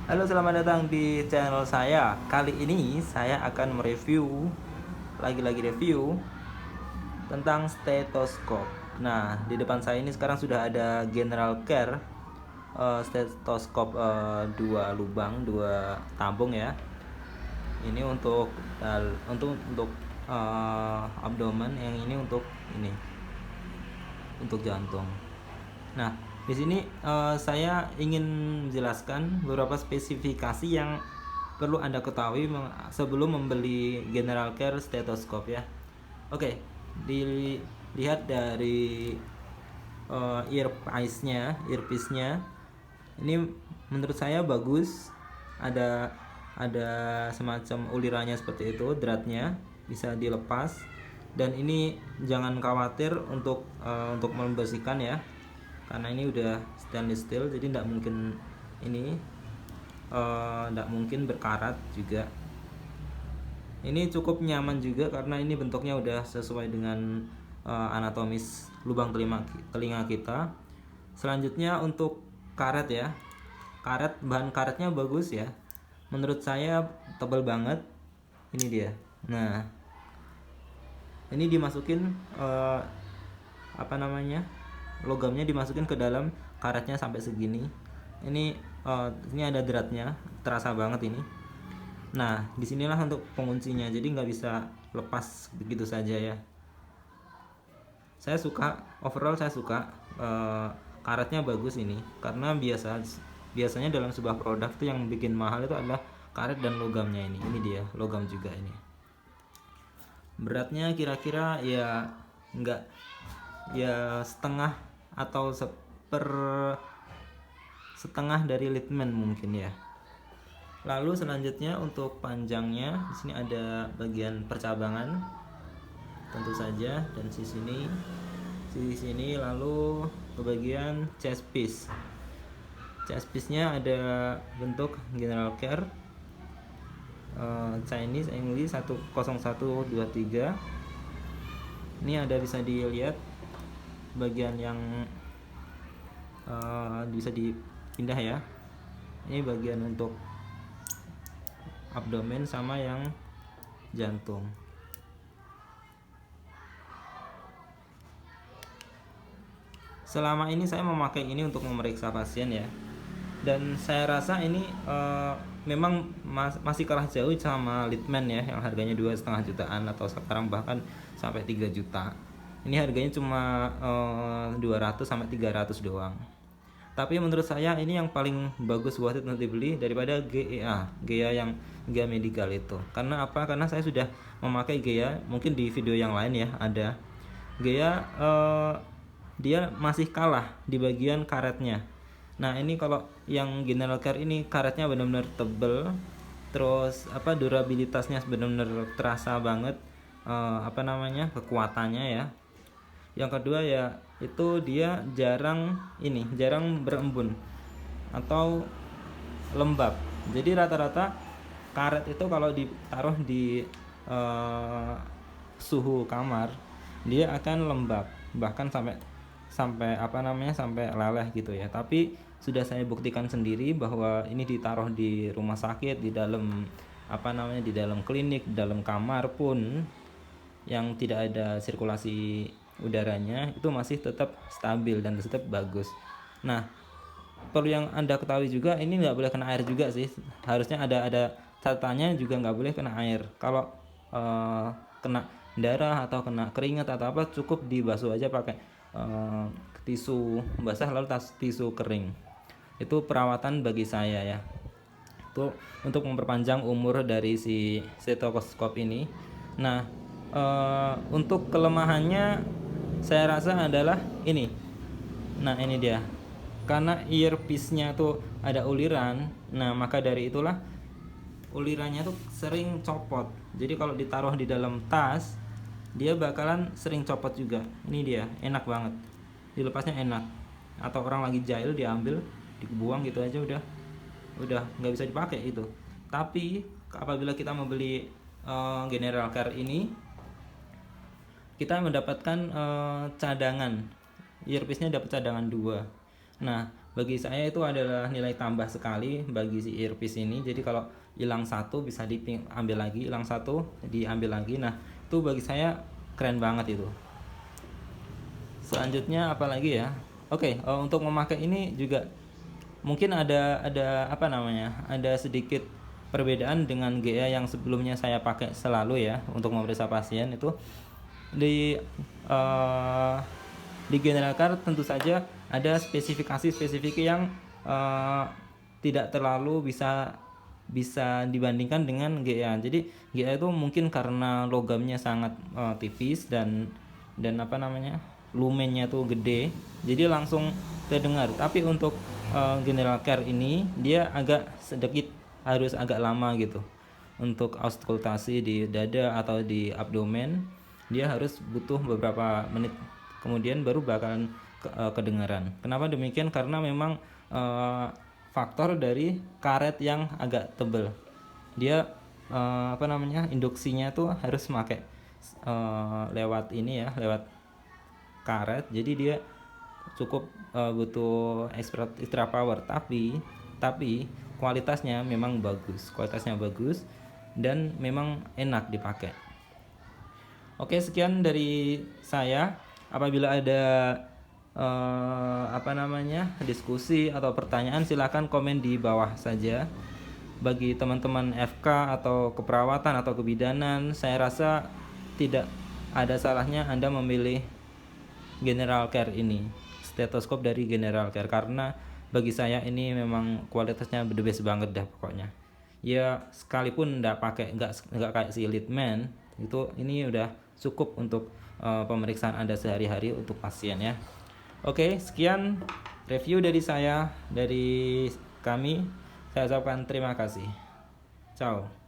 Halo, selamat datang di channel saya. Kali ini saya akan mereview, lagi-lagi review tentang stetoskop. Nah, di depan saya ini sekarang sudah ada General Care stetoskop, dua lubang, dua tabung ya. Ini untuk abdomen, yang ini untuk jantung. Nah, di sini saya ingin menjelaskan beberapa spesifikasi yang perlu Anda ketahui sebelum membeli General Care stethoscope ya. Oke, dilihat dari earpiece-nya. Ini menurut saya bagus. Ada semacam ulirannya seperti itu, dratnya bisa dilepas. Dan ini jangan khawatir untuk membersihkan ya, karena ini udah stainless steel, jadi tidak mungkin berkarat juga. Ini cukup nyaman juga karena ini bentuknya udah sesuai dengan anatomis lubang telinga kita. Selanjutnya untuk karet ya. Bahan karetnya bagus ya. Menurut saya tebal banget. Ini dia. Nah, ini dimasukin logamnya dimasukin ke dalam karetnya sampai segini. Ini ada dratnya, terasa banget ini. Nah, disinilah untuk penguncinya, jadi nggak bisa lepas begitu saja ya. Overall saya suka karetnya bagus ini, karena biasanya dalam sebuah produk tuh yang bikin mahal itu adalah karet dan logamnya ini. Ini dia, logam juga ini. Beratnya kira-kira ya nggak, ya setengah atau setengah dari Littmann mungkin ya. Lalu selanjutnya untuk panjangnya, di sini ada bagian percabangan tentu saja, dan di sini lalu ke bagian chest piece. Chest piece-nya ada bentuk General Care Chinese English 10123. Ini ada, bisa dilihat bagian yang bisa dipindah ya. Ini bagian untuk abdomen sama yang jantung. Selama ini saya memakai ini untuk memeriksa pasien ya, dan saya rasa ini memang masih kalah jauh sama Littmann ya, yang harganya 2,5 jutaan, atau sekarang bahkan sampai 3 juta. Ini harganya cuma 200 sampai 300 doang. Tapi menurut saya ini yang paling bagus buat untuk dibeli daripada GEA yang GEA Medical itu. Karena apa? Karena saya sudah memakai GEA, mungkin di video yang lain ya ada. GEA dia masih kalah di bagian karetnya. Nah, ini kalau yang General Care ini karetnya benar-benar tebel, terus durabilitasnya benar-benar terasa banget, kekuatannya ya. Yang kedua ya, itu dia jarang berembun atau lembab. Jadi rata-rata karet itu kalau ditaruh di suhu kamar, dia akan lembab, bahkan sampai sampai leleh gitu ya. Tapi sudah saya buktikan sendiri bahwa ini ditaruh di rumah sakit, di dalam di dalam klinik, di dalam kamar pun yang tidak ada sirkulasi udaranya, itu masih tetap stabil dan tetap bagus. Nah, perlu yang Anda ketahui juga, ini nggak boleh kena air juga sih. Harusnya ada catatannya juga, nggak boleh kena air. Kalau kena darah atau kena keringat atau apa, cukup dibasuh aja pakai tisu basah lalu tisu kering. Itu perawatan bagi saya ya, itu untuk memperpanjang umur dari si stetoskop ini. Nah, untuk kelemahannya saya rasa adalah ini. Nah, ini dia. Karena earpiece-nya tuh ada uliran, nah maka dari itulah ulirannya tuh sering copot. Jadi kalau ditaruh di dalam tas, dia bakalan sering copot juga. Ini dia, enak banget. Dilepasnya enak. Atau orang lagi jahil diambil, dibuang gitu aja udah nggak bisa dipakai itu. Tapi apabila kita membeli General Care ini, kita mendapatkan cadangan. Earpiece-nya dapat cadangan 2. Nah, bagi saya itu adalah nilai tambah sekali bagi si earpiece ini. Jadi kalau hilang satu bisa diambil lagi, hilang satu diambil lagi. Nah itu bagi saya keren banget itu. Selanjutnya apalagi ya? Oke, untuk memakai ini juga mungkin ada apa namanya? Ada sedikit perbedaan dengan GA yang sebelumnya saya pakai selalu ya untuk memeriksa pasien itu. Di eh, di General Care tentu saja ada spesifikasi yang tidak terlalu bisa bisa dibandingkan dengan GA. Jadi GA itu mungkin karena logamnya sangat tipis dan apa namanya, lumennya tuh gede, jadi langsung terdengar. Tapi untuk General Care ini dia agak sedikit harus agak lama gitu. Untuk auskultasi di dada atau di abdomen dia harus butuh beberapa menit kemudian baru bakalan kedengaran. Kenapa demikian? Karena memang faktor dari karet yang agak tebal. Dia apa namanya, induksinya tuh harus pakai lewat ini ya, lewat karet. Jadi dia cukup butuh extra power, tapi kualitasnya memang bagus dan memang enak dipakai. Oke, sekian dari saya. Apabila ada apa namanya, diskusi atau pertanyaan, silakan komen di bawah saja. Bagi teman-teman FK atau keperawatan atau kebidanan, saya rasa tidak ada salahnya Anda memilih General Care ini, stetoskop dari General Care, karena bagi saya ini memang kualitasnya the best banget dah pokoknya. Ya sekalipun nggak kayak si Leadman itu, ini udah cukup untuk pemeriksaan Anda sehari-hari untuk pasien ya. Oke, sekian review dari saya, dari kami. Saya ucapkan terima kasih. Ciao.